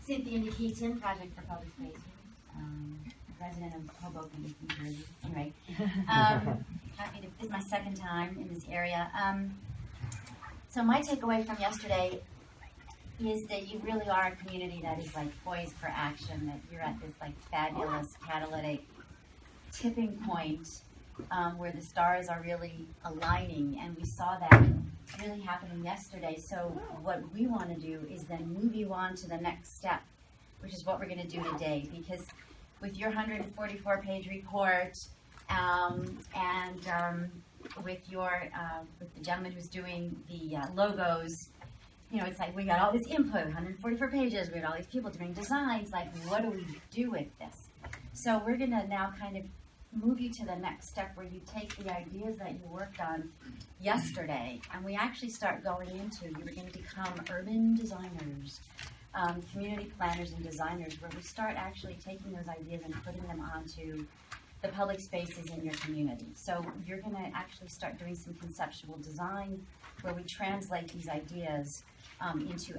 Cynthia Nikitin, Project for Public Spaces, resident of Hoboken, New Jersey. Anyway, this is my second time in this area. So my takeaway from yesterday is that you really are a community that is like poised for action, that you're at this like fabulous catalytic tipping point where the stars are really aligning, and we saw that really happening yesterday. So what we want to do is then move you on to the next step, which is what we're going to do today, because with your 144-page report with the gentleman who's doing the logos, you know, it's like we got all this input, 144 pages, we got all these people doing designs, like what do we do with this? So we're going to now kind of move you to the next step where you take the ideas that you worked on yesterday, and we actually start going into, you're going to become urban designers, community planners and designers, where we start actually taking those ideas and putting them onto the public spaces in your community. So you're going to actually start doing some conceptual design where we translate these ideas into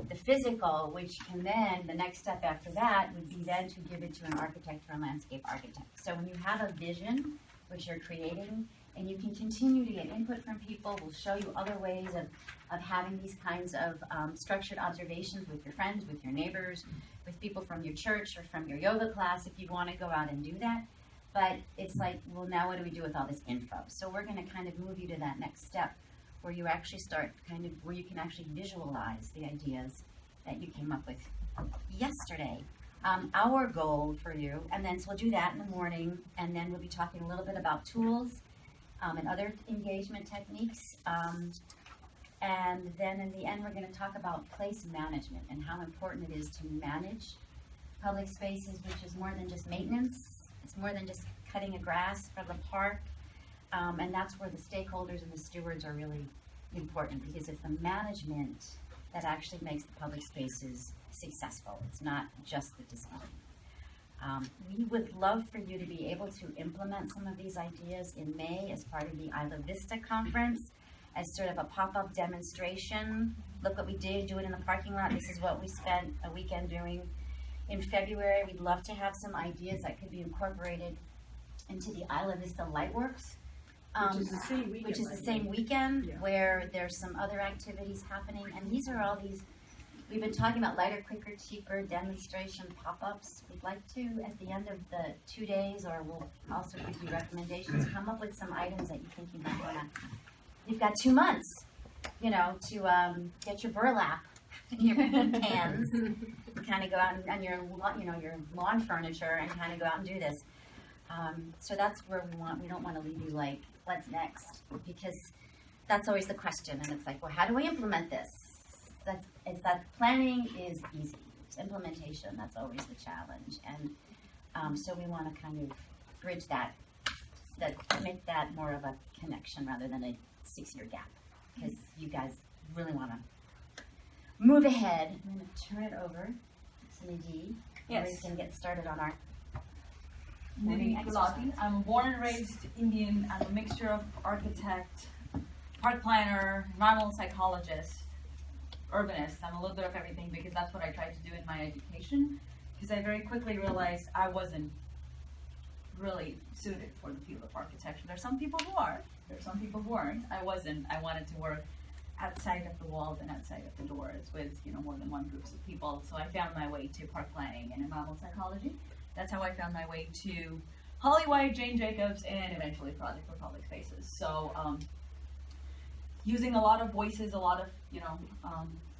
the physical, which can then, the next step after that would be then to give it to an architect or a landscape architect. So when you have a vision, which you're creating, and you can continue to get input from people, we'll show you other ways of having these kinds of structured observations with your friends, with your neighbors, with people from your church or from your yoga class if you want to go out and do that. But it's like, well, now what do we do with all this info? So we're going to kind of move you to that next step where you actually start where you can actually visualize the ideas that you came up with yesterday. Our goal for you, and then so we'll do that in the morning, and then we'll be talking a little bit about tools and other engagement techniques. And then in the end, we're going to talk about place management and how important it is to manage public spaces, which is more than just maintenance. It's more than just cutting a grass for the park. And that's where the stakeholders and the stewards are really important, because it's the management that actually makes the public spaces successful. It's not just the design. We would love for you to be able to implement some of these ideas in May as part of the Isla Vista conference as sort of a pop-up demonstration. Look what we did, do it in the parking lot. This is what we spent a weekend doing. In February, we'd love to have some ideas that could be incorporated into the Isla Vista Lightworks, which is the same weekend yeah. Where there's some other activities happening. And these are all these, we've been talking about lighter, quicker, cheaper demonstration pop-ups. We'd like to, at the end of the 2 days, or we'll also give you recommendations, come up with some items that you think you might want to. You've got 2 months, you know, to get your burlap, your cans, kind of go out and your lawn furniture, and kind of go out and do this. So that's where we don't want to leave you like, what's next? Because that's always the question, and it's like, well, how do we implement this? That planning is easy. It's implementation that's always the challenge, and so we want to kind of bridge that make that more of a connection rather than a 6-year gap, because you guys really want to move ahead. I'm going to turn it over to Nidhi. Yes. We can get started on our Nidhi Gulati. I'm born and raised Indian. I'm a mixture of architect, park planner, environmental psychologist, urbanist. I'm a little bit of everything because that's what I tried to do in my education, because I very quickly realized I wasn't really suited for the field of architecture. There's some people who are, there's some people who aren't. I wasn't. I wanted to work outside of the walls and outside of the doors with, you know, more than one groups of people. So I found my way to park planning and environmental psychology. That's how I found my way to Holly White, Jane Jacobs, and eventually Project for Public Spaces. So using a lot of voices, a lot of,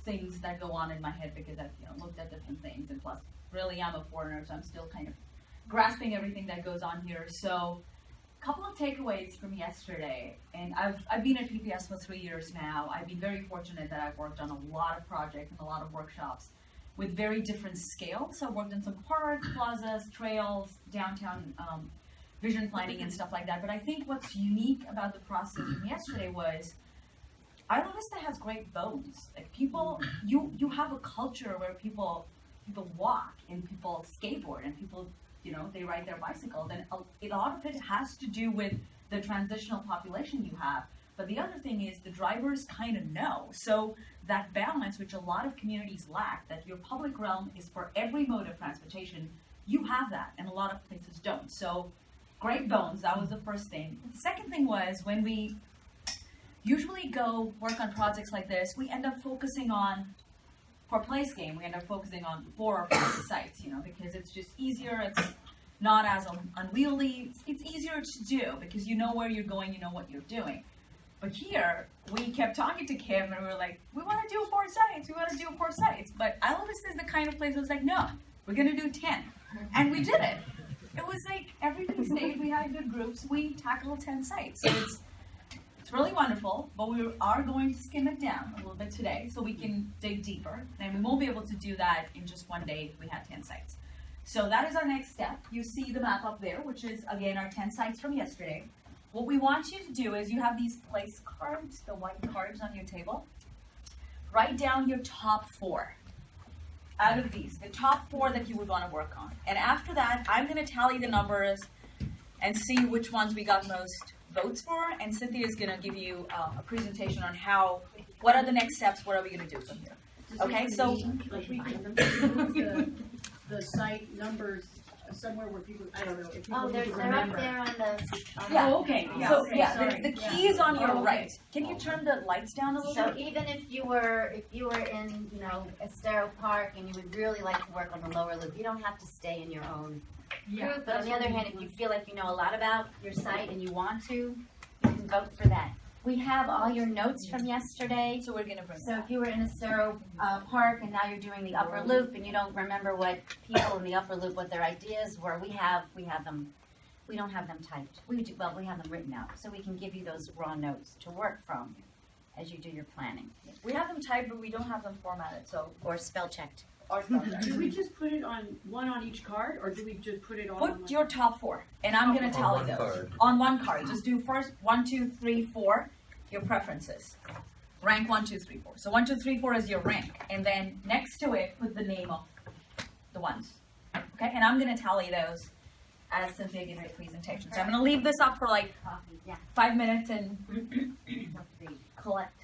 things that go on in my head, because I've, looked at different things, and plus really I'm a foreigner, so I'm still kind of grasping everything that goes on here. So a couple of takeaways from yesterday, and I've been at PPS for 3 years now. I've been very fortunate that I've worked on a lot of projects and a lot of workshops with very different scales. So I've worked in some parks, plazas, trails, downtown vision planning and stuff like that. But I think what's unique about the process from yesterday was Isla Vista has great bones. Like people, you have a culture where people walk and people skateboard and people, they ride their bicycles, and a lot of it has to do with the transitional population you have, But the other thing is the drivers kind of know. So that balance, which a lot of communities lack, that your public realm is for every mode of transportation, you have that, and a lot of places don't. So great bones, that was the first thing. The second thing was when we usually go work on projects like this, we end up focusing on, for Placemaking, we end up focusing on 4 or 5 sites, because it's just easier, it's not as unwieldy, it's easier to do because you know where you're going, you know what you're doing. But here, we kept talking to Kim and we were like, we want to do 4 sites, but Isla Vista is the kind of place that was like, no, we're going to do 10. And we did it. It was like everything stayed, we had good groups, we tackled 10 sites. So it's really wonderful, but we are going to skim it down a little bit today so we can dig deeper. And we won't be able to do that in just one day if we had 10 sites. So that is our next step. You see the map up there, which is, again, our 10 sites from yesterday. What we want you to do is you have these place cards, the white cards on your table. Write down your top 4 out of these, the top 4 that you would want to work on. And after that, I'm going to tally the numbers and see which ones we got most votes for. And Cynthia is going to give you a presentation on what are the next steps, what are we going to do from here. Okay, so the site numbers somewhere where people, I don't know, if people need they're to up remember. there on the. Yeah. Oh, okay. Yeah. So Okay, yeah, sorry. the key is on your Oh, okay. right. Can you turn the lights down a little So bit? even if you were in, Estero Park and you would really like to work on the lower loop, you don't have to stay in your own group. But on the other hand, if you feel like you know a lot about your site and you want to, you can vote for that. We have all your notes from yesterday. So we're gonna bring So if you were in Estero Park and now you're doing the upper loop and you don't remember what people in the upper loop, what their ideas were, we have them. We don't have them typed. We have them written out. So we can give you those raw notes to work from as you do your planning. we have them typed, but we don't have them formatted. So Or spell checked. Do we just put it on one on each card, or do we just put it all on put one? your top 4, and I'm gonna tally one those card. on one card. Just do first 1, 2, 3, 4. Your preferences. Rank 1, 2, 3, 4. So 1, 2, 3, 4 is your rank, and then next to it, put the name of the ones. Okay, and I'm gonna tally those as Cynthia gives the presentation. So I'm gonna leave this up for like Coffee, yeah. 5 minutes and collect